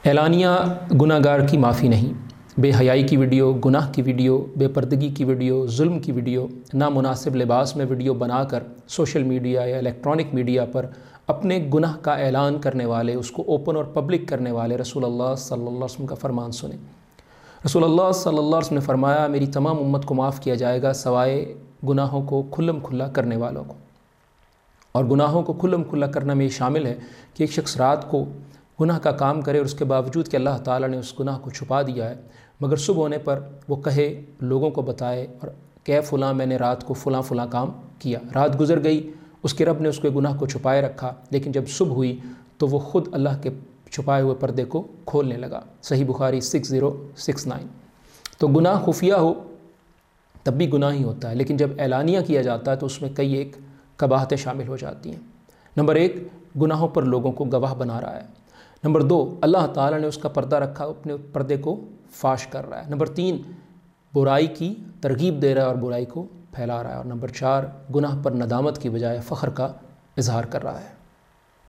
اعلانیہ گناہ گار کی معافی نہیں۔ بے حیائی کی ویڈیو، گناہ کی ویڈیو، بے پردگی کی ویڈیو، ظلم کی ویڈیو، نامناسب لباس میں ویڈیو بنا کر سوشل میڈیا یا الیکٹرانک میڈیا پر اپنے گناہ کا اعلان کرنے والے، اس کو اوپن اور پبلک کرنے والے رسول اللہ صلی اللہ علیہ وسلم کا فرمان سنیں۔ رسول اللہ صلی اللہ علیہ وسلم نے فرمایا، میری تمام امت کو معاف کیا جائے گا سوائے گناہوں کو کھلم کھلا کرنے والوں کو۔ اور گناہوں کو کھلم کھلا کرنا میں یہ شامل ہے کہ ایک شخص رات کو گناہ کا کام کرے اور اس کے باوجود کہ اللہ تعالیٰ نے اس گناہ کو چھپا دیا ہے، مگر صبح ہونے پر وہ کہے، لوگوں کو بتائے اور کہ فلاں میں نے رات کو فلاں فلاں کام کیا۔ رات گزر گئی، اس کے رب نے اس کے گناہ کو چھپائے رکھا، لیکن جب صبح ہوئی تو وہ خود اللہ کے چھپائے ہوئے پردے کو کھولنے لگا۔ صحیح بخاری 6069۔ تو گناہ خفیہ ہو تب بھی گناہ ہی ہوتا ہے، لیکن جب اعلانیہ کیا جاتا ہے تو اس میں کئی ایک قباحتیں شامل ہو جاتی ہیں۔ نمبر 1، گناہوں پر لوگوں کو گواہ بنا رہا ہے۔ نمبر 2، اللہ تعالیٰ نے اس کا پردہ رکھا، اپنے پردے کو فاش کر رہا ہے۔ نمبر 3، برائی کی ترغیب دے رہا ہے اور برائی کو پھیلا رہا ہے۔ اور نمبر 4، گناہ پر ندامت کی بجائے فخر کا اظہار کر رہا ہے۔